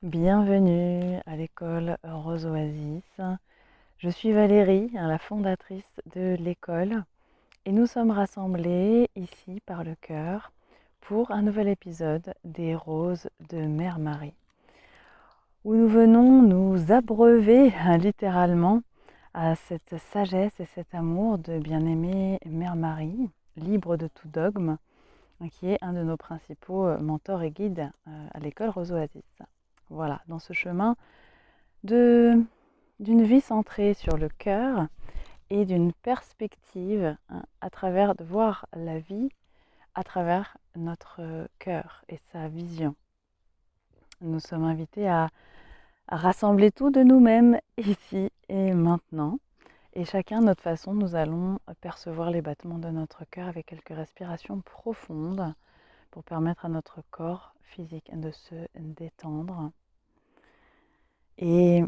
Bienvenue à l'école Rose Oasis. Je suis Valérie, la fondatrice de l'école, et nous sommes rassemblés ici par le cœur pour un nouvel épisode des Roses de Mère Marie, où nous venons nous abreuver littéralement à cette sagesse et cet amour de bien-aimée Mère Marie, libre de tout dogme, qui est un de nos principaux mentors et guides à l'école Rose Oasis. Voilà, dans ce chemin d'une vie centrée sur le cœur et d'une perspective à travers de voir la vie à travers notre cœur et sa vision. Nous sommes invités à rassembler tout de nous-mêmes ici et maintenant. Et chacun de notre façon, nous allons percevoir les battements de notre cœur avec quelques respirations profondes pour permettre à notre corps physique de se détendre. Et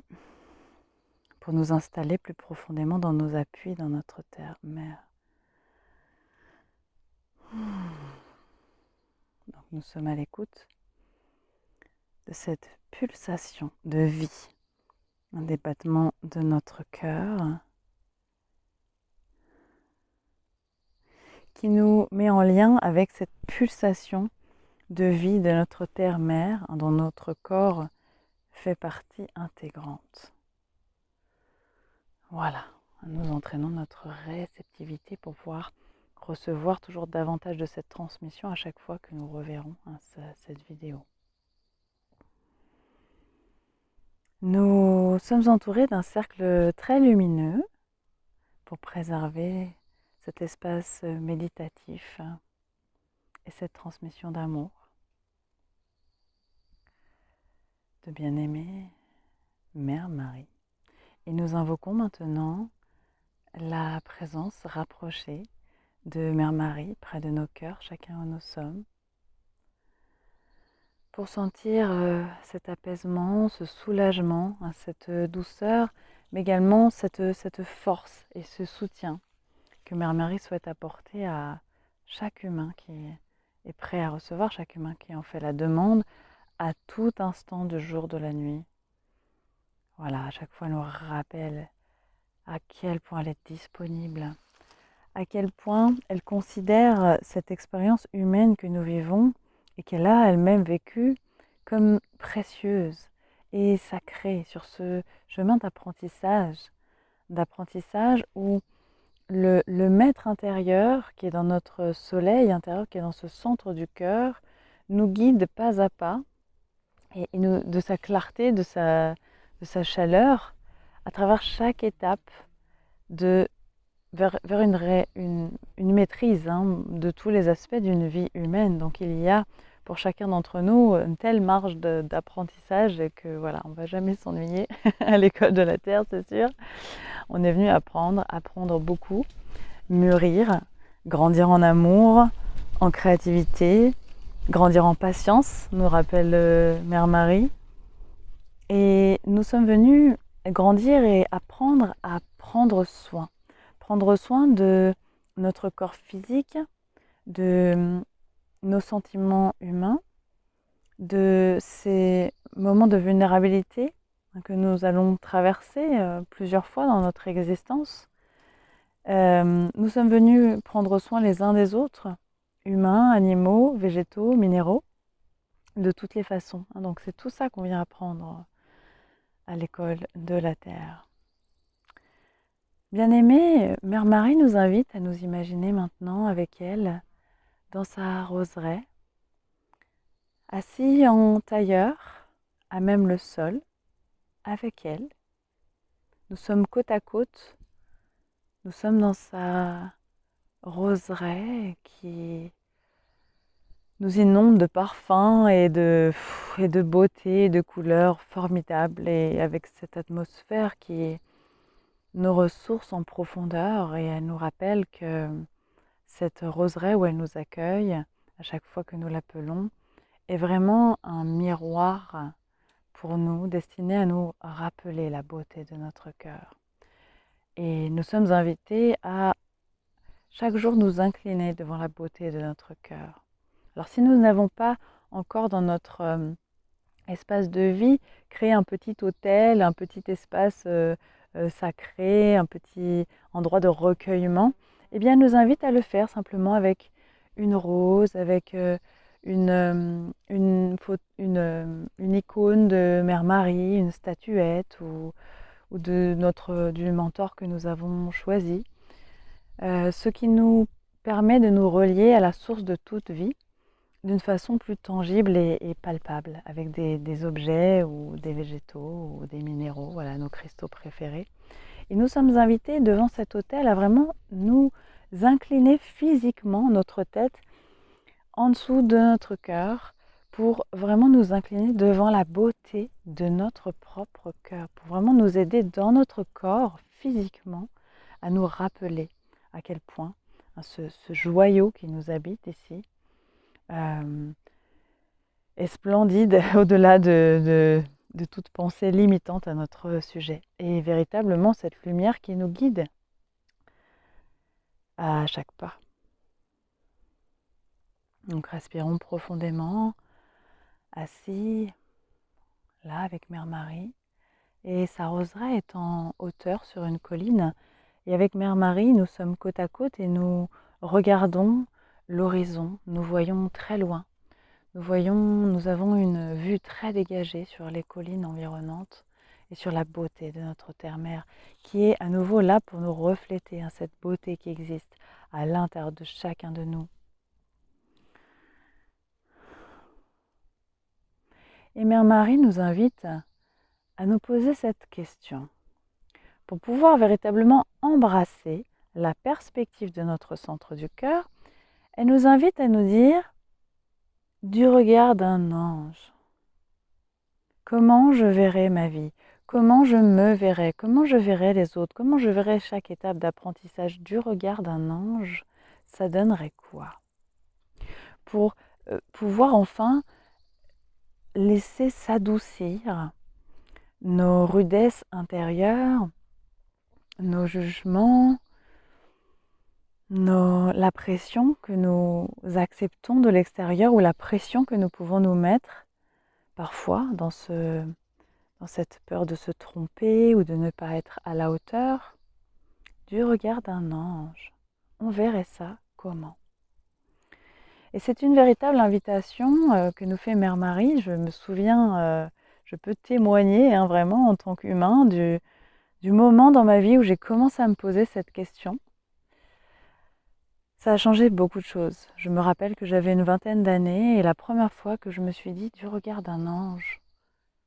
pour nous installer plus profondément dans nos appuis, dans notre terre-mère. Donc nous sommes à l'écoute de cette pulsation de vie, des battements de notre cœur, qui nous met en lien avec cette pulsation de vie de notre terre-mère, dont notre corps fait partie intégrante. Voilà, nous entraînons notre réceptivité pour pouvoir recevoir toujours davantage de cette transmission à chaque fois que nous reverrons cette vidéo. Nous sommes entourés d'un cercle très lumineux pour préserver cet espace méditatif et cette transmission d'amour, de bien-aimée Mère Marie. Et nous invoquons maintenant la présence rapprochée de Mère Marie près de nos cœurs, chacun où nous sommes, pour sentir cet apaisement, ce soulagement, cette douceur, mais également cette force et ce soutien que Mère Marie souhaite apporter à chaque humain qui est prêt à recevoir, chaque humain qui en fait la demande, à tout instant du jour, de la nuit. Voilà, à chaque fois elle nous rappelle à quel point elle est disponible, à quel point elle considère cette expérience humaine que nous vivons et qu'elle a elle-même vécue comme précieuse et sacrée sur ce chemin d'apprentissage où le maître intérieur qui est dans notre soleil intérieur, qui est dans ce centre du cœur, nous guide pas à pas et de sa clarté, de sa chaleur, à travers chaque étape vers une maîtrise de tous les aspects d'une vie humaine. Donc il y a pour chacun d'entre nous une telle marge d'apprentissage que voilà, on ne va jamais s'ennuyer à l'école de la Terre, c'est sûr. On est venu apprendre beaucoup, mûrir, grandir en amour, en créativité, grandir en patience, nous rappelle Mère Marie. Et nous sommes venus grandir et apprendre à prendre soin. Prendre soin de notre corps physique, de nos sentiments humains, de ces moments de vulnérabilité que nous allons traverser plusieurs fois dans notre existence. Nous sommes venus prendre soin les uns des autres, humains, animaux, végétaux, minéraux, de toutes les façons. Donc c'est tout ça qu'on vient apprendre à l'école de la Terre. Bien-aimée, Mère Marie nous invite à nous imaginer maintenant avec elle dans sa roseraie, assis en tailleur, à même le sol, avec elle. Nous sommes côte à côte, nous sommes dans sa roseraie qui nous inonde de parfums et de beauté, de couleurs formidables, et avec cette atmosphère qui est nos ressources en profondeur, et elle nous rappelle que cette roseraie où elle nous accueille, à chaque fois que nous l'appelons, est vraiment un miroir pour nous, destiné à nous rappeler la beauté de notre cœur. Et nous sommes invités à chaque jour nous incliner devant la beauté de notre cœur. Alors si nous n'avons pas encore dans notre espace de vie, créer un petit hôtel, un petit espace sacré, un petit endroit de recueillement, eh bien, elle nous invite à le faire simplement avec une rose, avec une icône de Mère Marie, une statuette ou du mentor que nous avons choisi. Ce qui nous permet de nous relier à la source de toute vie d'une façon plus tangible et palpable, avec des objets ou des végétaux ou des minéraux, voilà nos cristaux préférés. Et nous sommes invités devant cet autel à vraiment nous incliner physiquement notre tête en dessous de notre cœur pour vraiment nous incliner devant la beauté de notre propre cœur, pour vraiment nous aider dans notre corps physiquement à nous rappeler à quel point ce joyau qui nous habite ici est splendide au-delà de toute pensée limitante à notre sujet. Et véritablement cette lumière qui nous guide à chaque pas. Donc respirons profondément, assis, là avec Mère Marie. Et sa roseraie est en hauteur sur une colline. Et avec Mère Marie, nous sommes côte à côte et nous regardons l'horizon. Nous voyons très loin. Nous avons une vue très dégagée sur les collines environnantes et sur la beauté de notre terre-mère, qui est à nouveau là pour nous refléter, cette beauté qui existe à l'intérieur de chacun de nous. Et Mère Marie nous invite à nous poser cette question. Pour pouvoir véritablement embrasser la perspective de notre centre du cœur, elle nous invite à nous dire du regard d'un ange. Comment je verrai ma vie? Comment je me verrai? Comment je verrai les autres? Comment je verrai chaque étape d'apprentissage du regard d'un ange? Ça donnerait quoi? Pour pouvoir enfin laisser s'adoucir nos rudesses intérieures, nos jugements, la pression que nous acceptons de l'extérieur ou la pression que nous pouvons nous mettre parfois dans cette peur de se tromper ou de ne pas être à la hauteur du regard d'un ange. On verrait ça comment? Et c'est une véritable invitation que nous fait Mère Marie. Je me souviens, je peux témoigner vraiment en tant qu'humain du moment dans ma vie où j'ai commencé à me poser cette question. Ça a changé beaucoup de choses. Je me rappelle que j'avais une vingtaine d'années et la première fois que je me suis dit du regard d'un ange,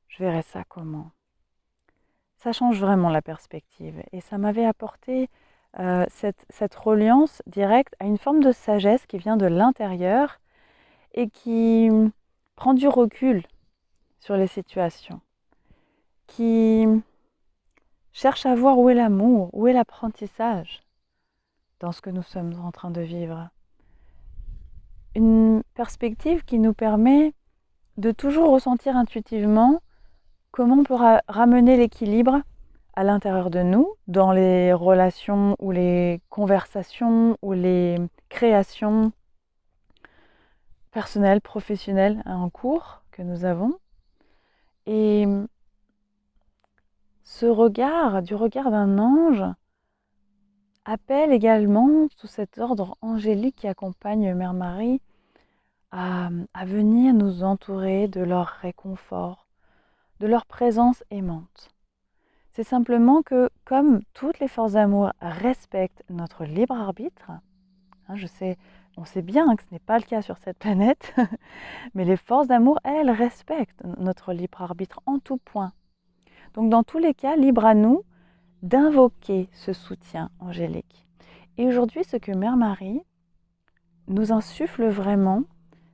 je verrais ça comment? Ça change vraiment la perspective et ça m'avait apporté cette reliance directe à une forme de sagesse qui vient de l'intérieur et qui prend du recul sur les situations, qui cherche à voir où est l'amour, où est l'apprentissage dans ce que nous sommes en train de vivre. Une perspective qui nous permet de toujours ressentir intuitivement comment on peut ramener l'équilibre à l'intérieur de nous, dans les relations ou les conversations ou les créations personnelles, professionnelles en cours que nous avons. Et ce regard, du regard d'un ange, appelle également tout cet ordre angélique qui accompagne Mère Marie à venir nous entourer de leur réconfort, de leur présence aimante. C'est simplement que, comme toutes les forces d'amour respectent notre libre arbitre, on sait bien que ce n'est pas le cas sur cette planète, mais les forces d'amour, elles respectent notre libre arbitre en tout point. Donc dans tous les cas, libre à nous d'invoquer ce soutien angélique. Et aujourd'hui, ce que Mère Marie nous insuffle vraiment,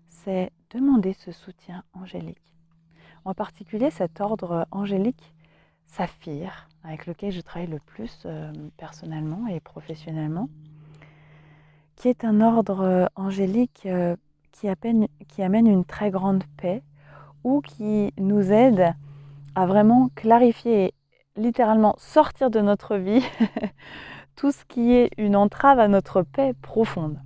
c'est demander ce soutien angélique. En particulier cet ordre angélique Saphir, avec lequel je travaille le plus personnellement et professionnellement, qui est un ordre angélique qui amène une très grande paix ou qui nous aide à vraiment clarifier, littéralement sortir de notre vie tout ce qui est une entrave à notre paix profonde.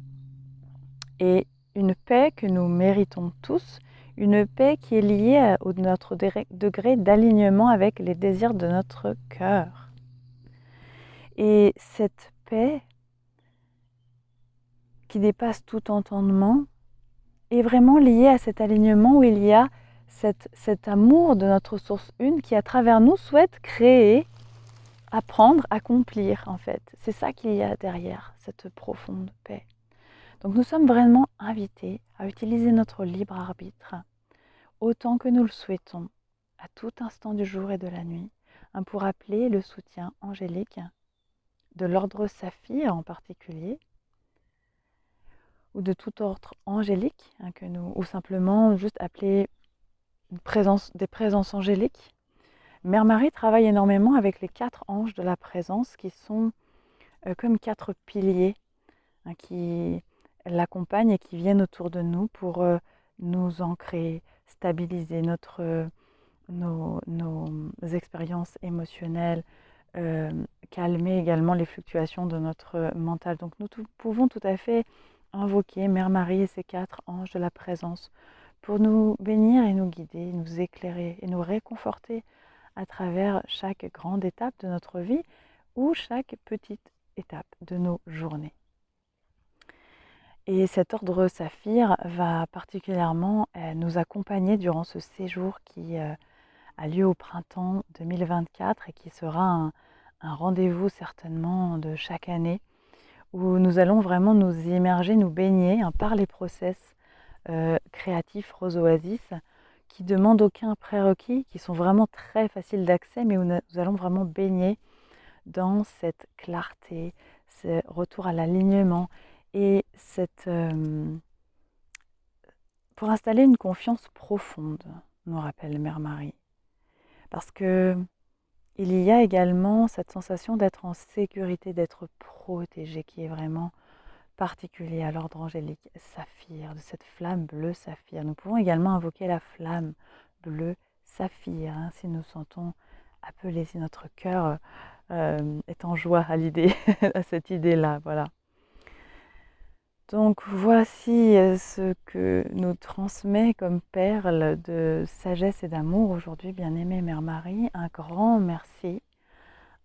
Et une paix que nous méritons tous, une paix qui est liée à notre degré d'alignement avec les désirs de notre cœur. Et cette paix qui dépasse tout entendement est vraiment liée à cet alignement où il y a cet amour de notre source une qui, à travers nous, souhaite créer, apprendre, accomplir, en fait. C'est ça qu'il y a derrière cette profonde paix. Donc nous sommes vraiment invités à utiliser notre libre arbitre autant que nous le souhaitons, à tout instant du jour et de la nuit, pour appeler le soutien angélique de l'ordre saphir en particulier, ou de tout ordre angélique, ou simplement juste appeler des présences angéliques. Mère Marie travaille énormément avec les 4 anges de la présence qui sont comme 4 piliers qui l'accompagnent et qui viennent autour de nous pour nous ancrer, stabiliser nos expériences émotionnelles, calmer également les fluctuations de notre mental. Donc nous pouvons tout à fait invoquer Mère Marie et ses 4 anges de la présence pour nous bénir et nous guider, nous éclairer et nous réconforter à travers chaque grande étape de notre vie ou chaque petite étape de nos journées. Et cet ordre saphir va particulièrement nous accompagner durant ce séjour qui a lieu au printemps 2024 et qui sera un rendez-vous certainement de chaque année où nous allons vraiment nous immerger, nous baigner par les process créatifs Rose Oasis qui ne demandent aucun prérequis, qui sont vraiment très faciles d'accès, mais où nous allons vraiment baigner dans cette clarté, ce retour à l'alignement et pour installer une confiance profonde, nous rappelle Mère Marie. Parce que il y a également cette sensation d'être en sécurité, d'être protégé, qui est vraiment particulier à l'ordre angélique saphir, de cette flamme bleue saphir. Nous pouvons également invoquer la flamme bleue saphir, si nous sentons appelés, si notre cœur est en joie à l'idée, à cette idée-là, voilà. Donc voici ce que nous transmet comme perle de sagesse et d'amour aujourd'hui, bien-aimée Mère Marie. Un grand merci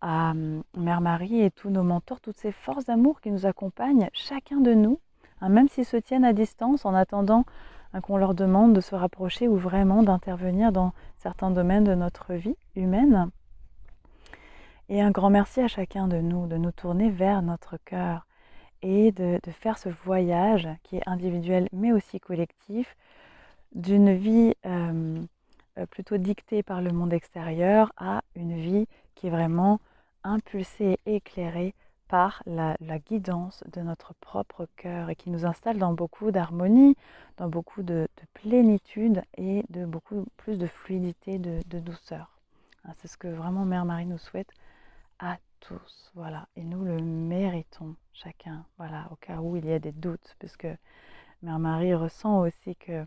à Mère Marie et tous nos mentors, toutes ces forces d'amour qui nous accompagnent, chacun de nous, même s'ils se tiennent à distance en attendant qu'on leur demande de se rapprocher ou vraiment d'intervenir dans certains domaines de notre vie humaine. Et un grand merci à chacun de nous tourner vers notre cœur et de faire ce voyage qui est individuel mais aussi collectif, d'une vie plutôt dictée par le monde extérieur à une vie qui est vraiment impulsée et éclairée par la guidance de notre propre cœur et qui nous installe dans beaucoup d'harmonie, dans beaucoup de plénitude et de beaucoup plus de fluidité, de douceur. C'est ce que vraiment Mère Marie nous souhaite à tous, voilà, et nous le méritons chacun, voilà, au cas où il y a des doutes, puisque Mère Marie ressent aussi que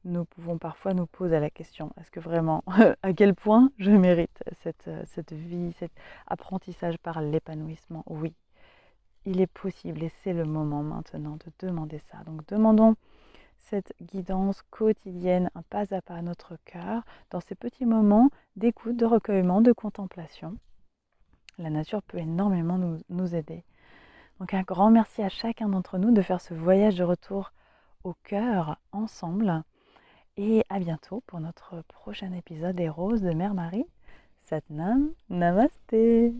nous pouvons parfois nous poser la question, est-ce que vraiment, à quel point je mérite cette vie, cet apprentissage par l'épanouissement? Oui, il est possible et c'est le moment maintenant de demander ça. Donc demandons cette guidance quotidienne, un pas à pas à notre cœur, dans ces petits moments d'écoute, de recueillement, de contemplation. La nature peut énormément nous aider. Donc un grand merci à chacun d'entre nous de faire ce voyage de retour au cœur ensemble. Et à bientôt pour notre prochain épisode des Roses de Mère Marie. Satnam Namasté.